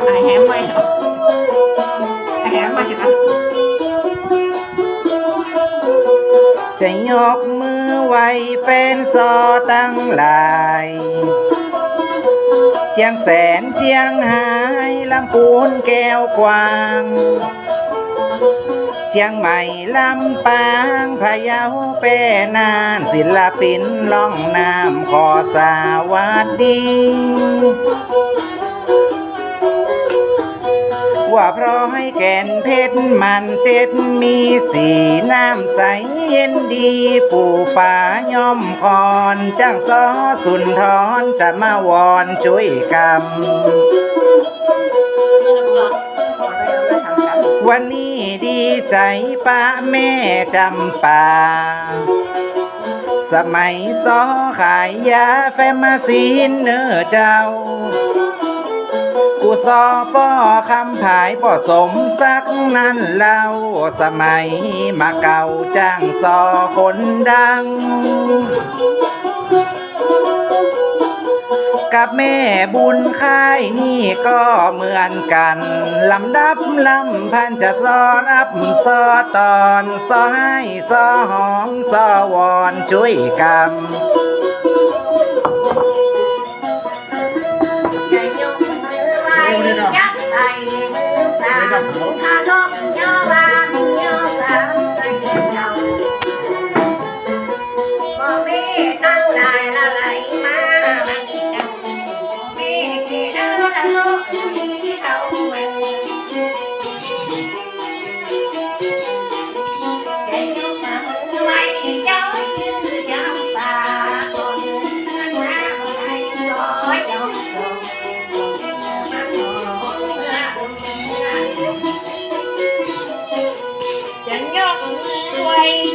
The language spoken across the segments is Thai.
ไอแฮมไม่เหรอไอแฮมไม่เห็นไหมจะยกมือไหวเป็นซอตั้งหลายเจียงแสนเจียงหายลำพูนแก้วกวางเชียงใหม่ลำปางพะเยาเป้นานศิลปินล่องน้ำขอสวัสดีว่าเพราะให้แก่นเพชรมันเจ็ดมีสีน้ำใสเย็นดีปู่ป่าย่อมก่อนจ้างซอสุนทรจะมาวอนช่วยกรรมวันนี้ดีใจป้าแม่จำปาสมัยซอขายยาแฟมาซีนเนื้อเจ้ากูซอป้อคำผายป้อสมสักนั้นเล่าสมัยมาเก่าจ้างซอคนดังกับแม่บุญค่ายนี่ก็เหมือนกันลำดับลำพันจะซอรับซอตอนซอให้ซอหอมซอวอนช่วยกรรมยักษ์ใส่มือตาถ้าลบย่อบานย่อสามใส่เจ้าบ่มีตั้งหลายละไหลมามีกี่ดาวละโลกมีเขาแม่ใจยกมามือไว้เจ้ายืนยาวตาคนนั้นมาให้ร้อยเจ้า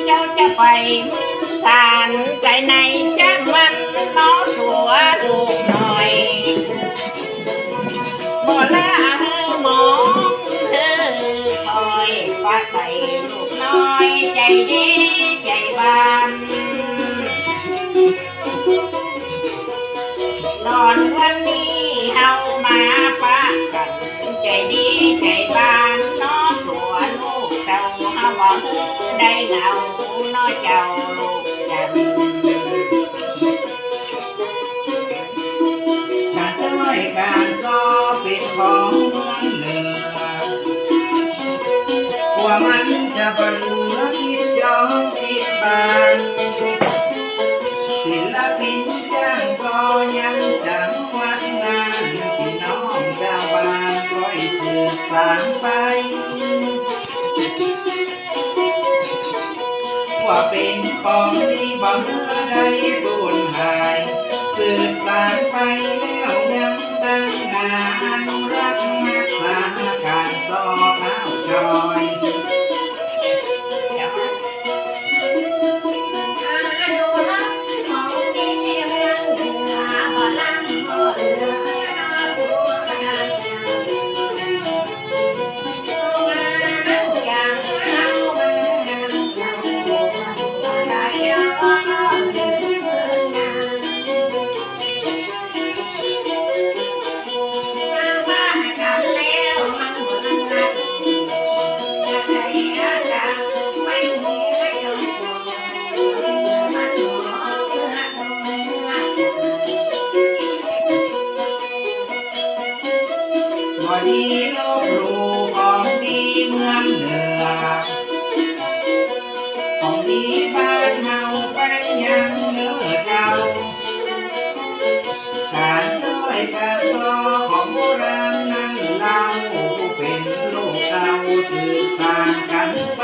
เจ้าจะไปสารใจในจักมันน้อตัวลูกหน่อยบ่ละหมองเธอคอยฝากไปลูกน้อยใจดีใจบานนอนวันนี้เฮามาปะกันใจดีใจบานน้องตัวลูกเจ้าเฮาบ่ได้เงาน้อยเจ้าลูกจันการช่วยการซอเป็นของเมืองเหนือกว่ามันจะบรรลุคิดจองคิดบานศิลปินจ้างซอยังจังหวัดนานพี่น้องชาวบ้านคอยสืบสานไปว่าเป็นของดีบ่เมื่อใดสูญหายสืบสานไปแล้วยังตั้งนาอนุรักษ์รักษาการซอเท้าจอยบ่ดีลบหลู่ของดีเมืองเหนือของดีบ้านเฮาไปยังเนื้อเจ้าการช่วยการซอของโบราณนั้นเราเป็นลูกเต้าสืบสานกันไป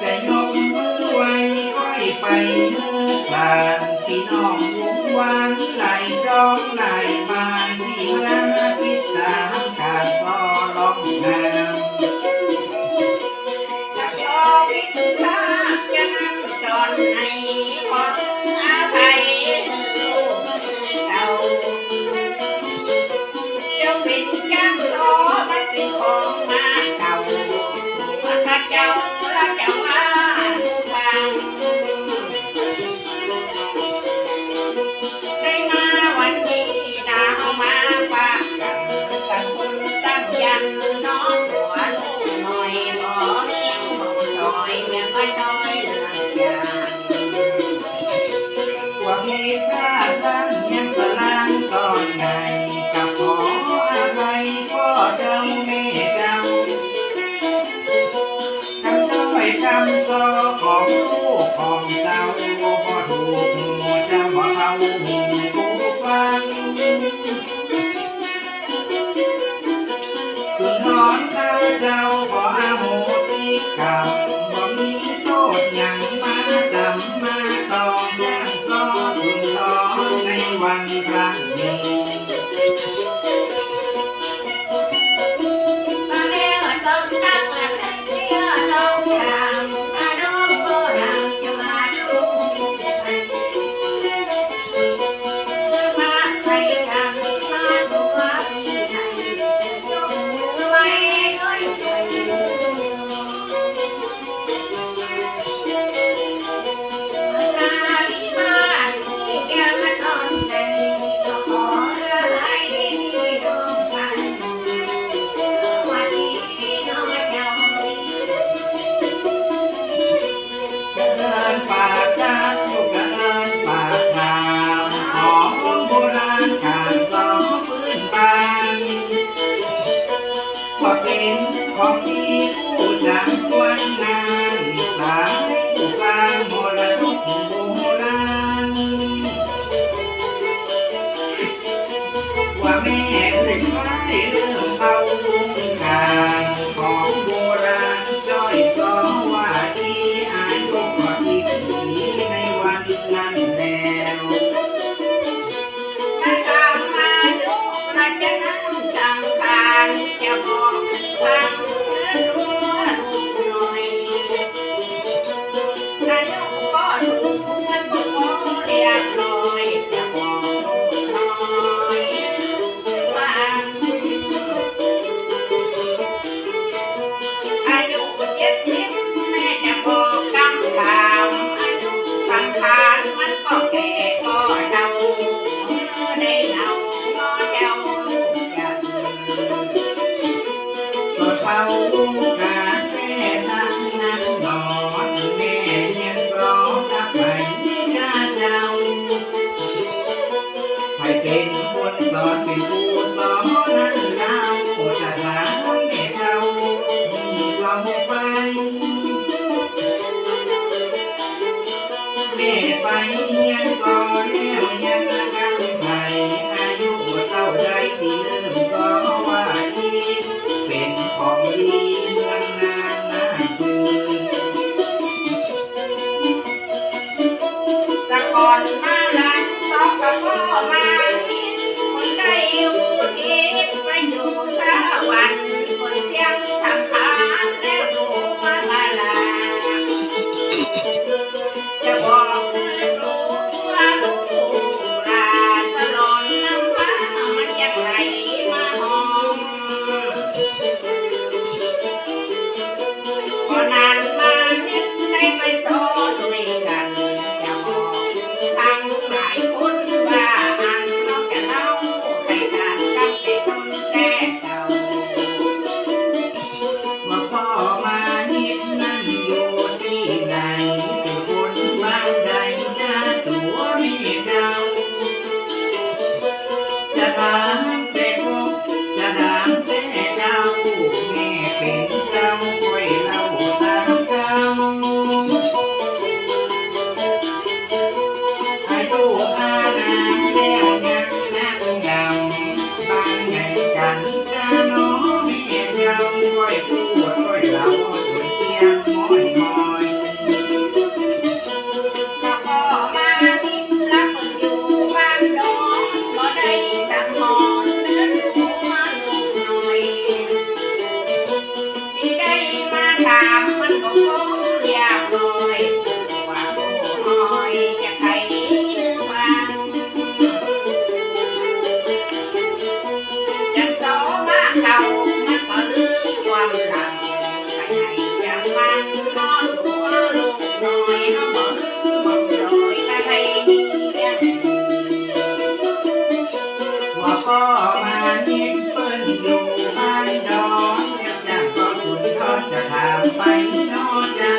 จะยกมือไว้ค่อยไปเมื่อสานพี่น้องวงวานไหลจองไหลบานที่เมืองทิศตามการซอร้องงามจะขอพิจารณาจะนำจอนให้ขออภัยลูกเจ้าเจ้าเป็นจ้างรอมันเป็นของมาเก่าว่าข้าเจ้าและเจ้าอาบางได้มาวัน ำก็ของลูกของเจ้าบ่ถูกเจ้าบ่เข้าหูผู้ฟังสุนทรข้าเจ้าบ่อโหสิกรรมบ่มีโทษหยังมาจำมาต้องยังก็สุนทรในวันครั้งนี้ของที่ผู้จังวันนานสายผู้สร้างมรดกโบราณว่าแม่ถึงไว้เรื่องเอาลุงการของโบราณจ้อยก็ว่าที่อายุกว่าที่ผีในวันนั้นแล้วถ้าตามมาดูเราจะนั่งสังขารจะบอกทางเป็นคนสอนเป็นผู้สอนนั้นเราจะถามแม่เจ้ามีลองไปแม่ไปเรียนก่อนแล้วยังกันไทยอายุเท่าไรที่เริ่มก็ว่าดีเป็นของดีเมืองนานนาคืนแต่ก่อนมาหลังก็กับพ่อมาวันคนเสียงทำทางแล้วดูมาลาจะบอกรู้ว่าลูกลาตลอดน้ำฟ้ามันจะไหลมาหอมพอนานมานิดได้ไปโซ่ด้วยกันจะบอกทั้งหลายคนว่าอันนอกจากเราใครทานกับเด็กคนแก่พ่อมานิดนั่นอยู่ที่ไหนเป็นคนบ้านใดหน้าตัวมีเจ้าจะถามแต่พบจะถามแต่เจ้าแม่เป็นเจ้าคอยเล่าตามเจ้าอายุอานามแล้วยังนักยำบางไงกันจะน้องแม่เจ้าคอยพูดเราเตียงม้อยถ้าพ่อมาทิ้งรักอยู่บ้านน้องก็ได้สั่งหอนเนื้อหัวลูกหน่อยที่ได้มาถามมันก็คงอยากลอยว่าโอ้หอยจะใครฟังจะสอมาเขามันก็ลืมความหลังมันนอนหัวลูกหน่อยเขาบอกลอยใครดีว่าพ่อมานิดเปิ้นอยู่บ้านดอนอยากก็สุดก็จะถามไปน้อเจ้า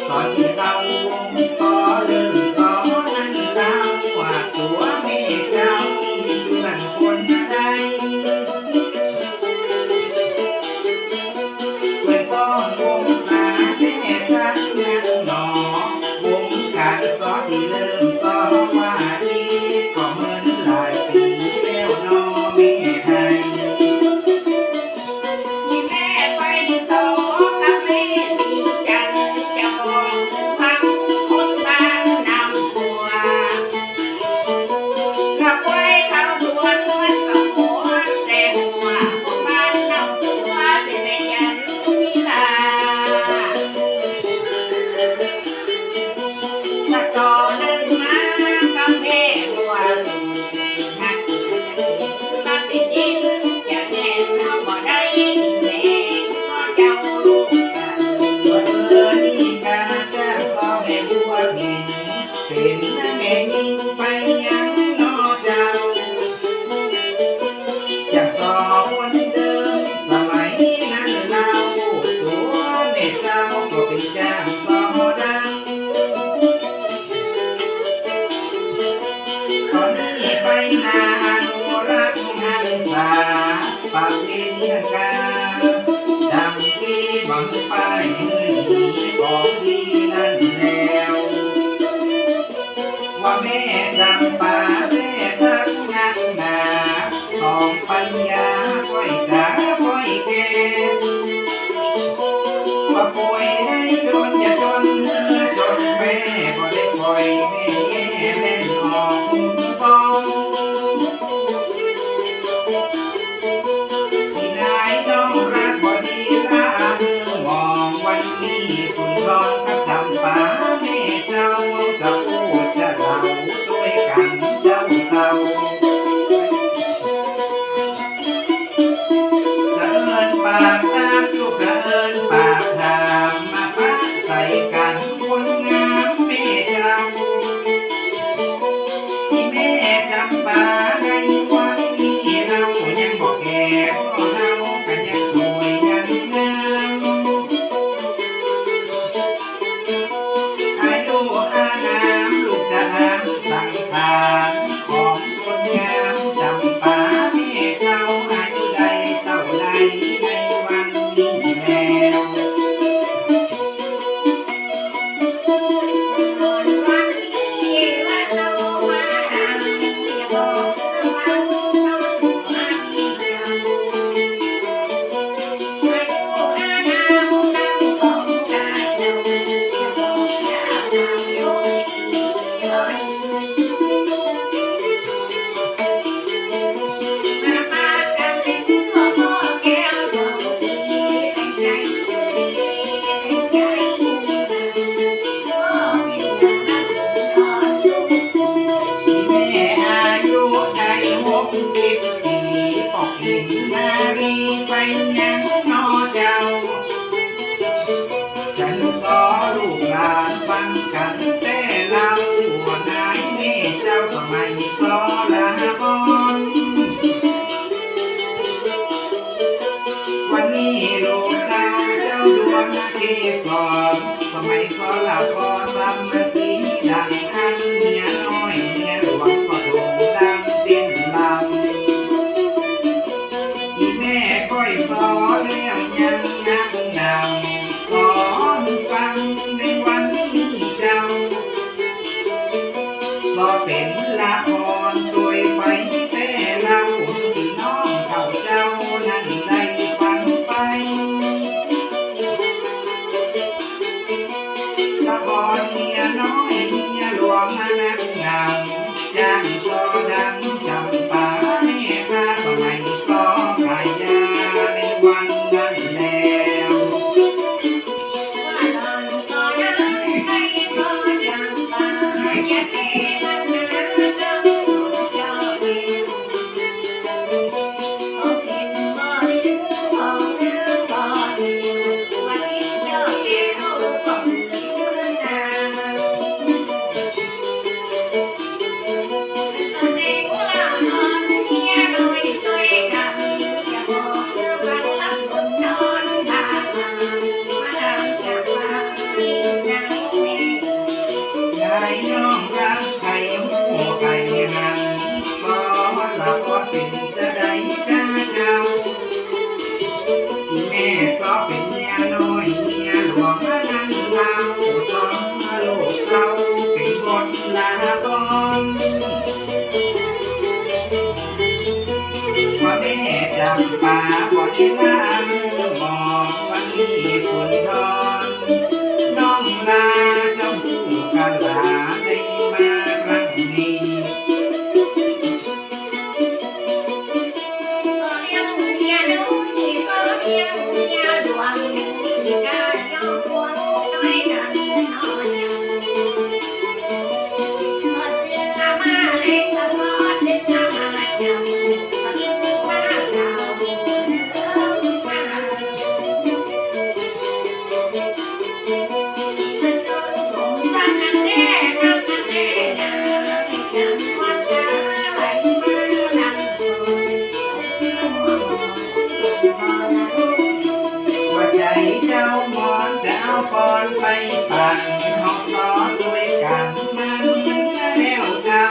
ตอนที่เราก็เริ่มสอนนั้นเราว่าตัวแม่เจ้ามีเพื่อนคนใดเพื่อนป้องวง ไปยังนอเจ้าอยากต่อคนเดิมสมัยนั้นเราตัวแม่เจ้าก็เป็นจ้างสอดังตอนนี้ไปนานุรักษ์หันษาปากเลี้ยงกาดังที่บังไปของดีนั่นแล้วว่าแม่จำป่าแม่ทักงานหนาของปัญญาค่อยจ๋าค่อยแก่ว่าป่วยได้จนอย่าจนจนแม่ก็ได้ปล่อยแม่แย่เล่นออกกองที่นายน้องรักบ่ดีละมองวันนี้สุนทรกับจำป่าแม่เจ้าจะพูดจะเล่าด้วยกันเจ้าเต่าจะเอินปากตามลูกจะเอินปากถามมาพักใส่กันคนงามแม่เจ้าที่แม่จำปาในวันนี้เรายังบอกแก่ก็เรากันยังสวยยังงามอายุอานามลูกจะหามสังขารของคนงามจำปาแม่เจ้าอายุใดเท่าใดในวันนี้แล้ว แม่อายุได้60 ปีปอกหินนารีไปยังนอเจ้าฉันสอลูกหลานฟังกันแต่เราหัวนายแม่เจ้าสมัยสอลาก่อนวันนี้ลูกเต้าเจ้าดวงเทพรสมัยสอลาก่อนรำมาสีดังอันเมียน้อยเมียหลวงก็โด่งดังเส้นลำที่แม่ก้อยสอเรื่องยังนั่งนำขอฟังในวันนี้เจ้าก็เป็นละครโดยไปแต่เราที่น้องเขาเจ้านั่นได้ฟังไปละครเมียน้อยเมียหลวงนั่งงามจ้างโซดังจำปาแม่ข้าสมัยก็ขายยาในวันนั้นแล้ว ยายน้องรักไข่หูไข่หันก็ละก็เป็นจะได้จ้าเจ้าที่แม่สอเป็นเมียน้อยเมียหลวงนั้นเราสองลูกเราเป็นคนละก่อนว่าแม่จำปาบ่ได้ลามองวันนี้สุนทรน้องลาเจ้าผู้กันลาได้มาครั้งนี้ Hãy subscribe cho kênh Ghiền Mì Gõ để không bỏ lỡ ปอนไปปั่นห้องซ้อนด้วยกันมันแล้วเจ้า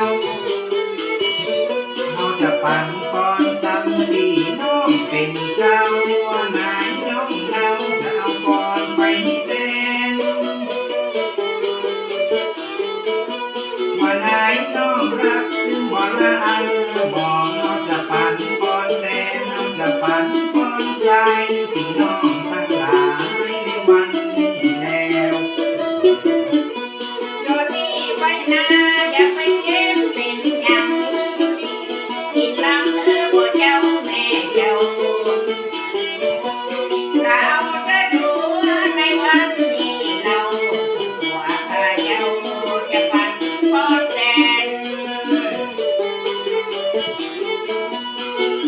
เขาจะปั่นก่อนทำดีน้องเป็นเจ้าว่านายน้องเราจะเอาก่อนไปเต้นว่านายน้องรักถึงว่าละอันบอกเขาจะปั่นก่อนเต้นเขาจะปั่นก่อนใจพี่น้องทั้งหลายในวันนี้แล้ว โดนนี้ไว้นาอย่าไปเก็บเป็นอย่างกินลำเธอบ่เจ้าแม่เจ้าเราจะดูในวันนี้เราตัวข้าเจ้าจะปั่นปอนแดน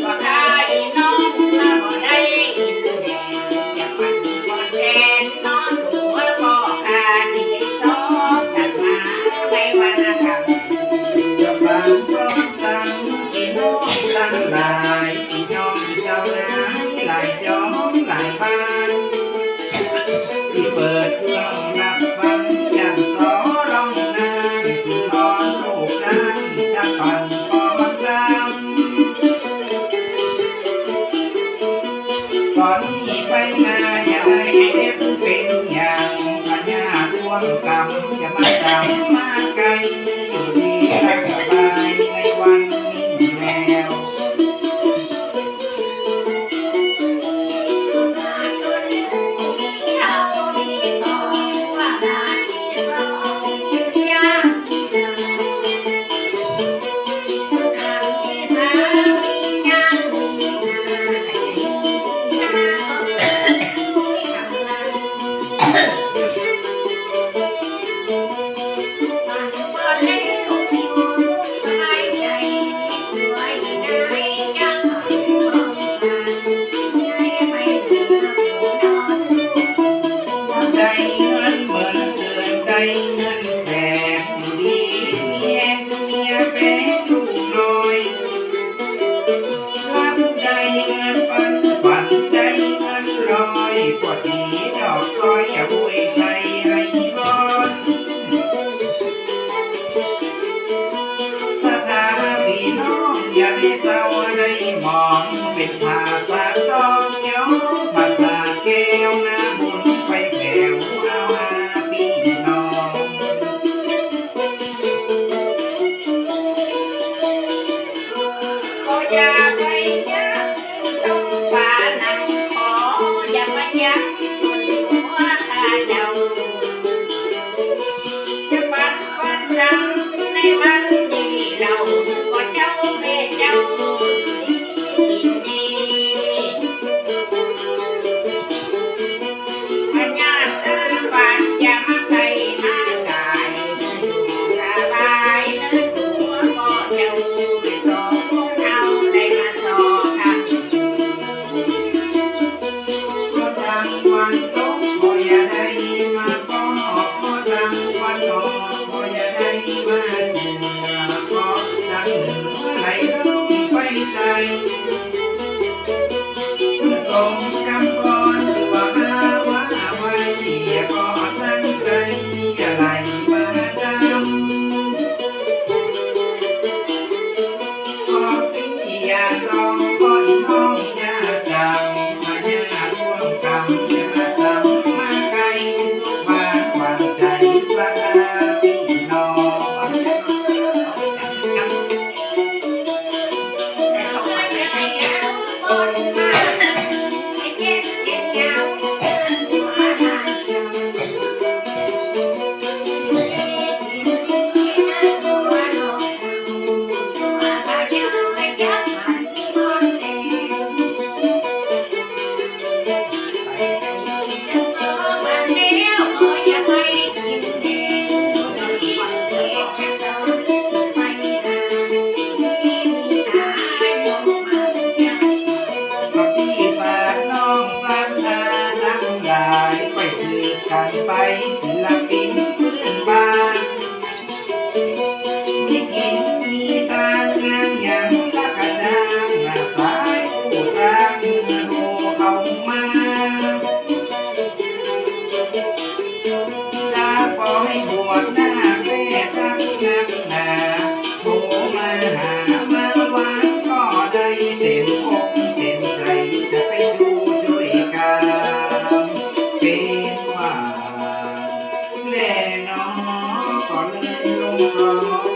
ว่าข้าอีน้องมาบ่ได้กินแดงจะปั่นปอนแดนนอนตัวบ่ข้าที่ได้ซ้อมกันมาในวันคำ จะบางก็จังพี่น้องทั้งหลายพี่น้องเจ้าหน้ายหลายจอมหลายบ้านที่เปิดเครื่องรับฟังอย่างสอร้องนาสินอนลูกฉันจะปั่นปอนจำก่อนนี้ไปนาอย่าให้เจ็บเป็นอย่างพญาทวงกรรมจะมาจำมาไกลอยู่ดีสบายในวันนี้แล้ว ได้เงินเหมือนเกินได้เงินแสนอยู่ดีเมียเมียเป็นลูกน้อยรับได้เงินปันฝันได้เงินลอยกว่าดีดอกก้อยอย่าบุยใจให้ร้อนสถาพี่น้องอย่าได้เศร้าได้มองเป็นภาษาต้องย้อภาษาแก้วน้ำบุญไปแก้วเอาหาพี่น้อง ก็อย่าไปยักต้องป่านังขออย่ามายักหัวข้าเจ้าจะปัดปัดจังในวันนี้เราก็เจ้าแม่เจ้ากินดีพญาเอิ้นบานอย่ามาไกลมากายสบายเนื้อตัวก็เจ้าไม่ต้องพวกเราได้มาสอกัน ก็จังวันตกก็อย่าได้มาก็ก็จังวันนอนก็อย่าได้มาเจือก็จังไหลลงไปใจส่งคำก่อนหรือว่าหาว่าไว้อย่าก็ตั้งใจอย่าไหลมาจำ ขอเป็นอย่าลองก้อนห้องอย่าจังพญาร่วมกรรมอย่าจำมาไกลสุขบ้านหวังใจสักพี่น้อง แต่เขาไม่ให้เอาคนมาให้ ถ้าปล่อยบวชหน้าเวทรักนักหนาโทรมาหามาหวานก็ได้เต็มอกเต็มใจจะไปดูช่วยกันเป็นว่าแน่นอนก็เลยลงคอ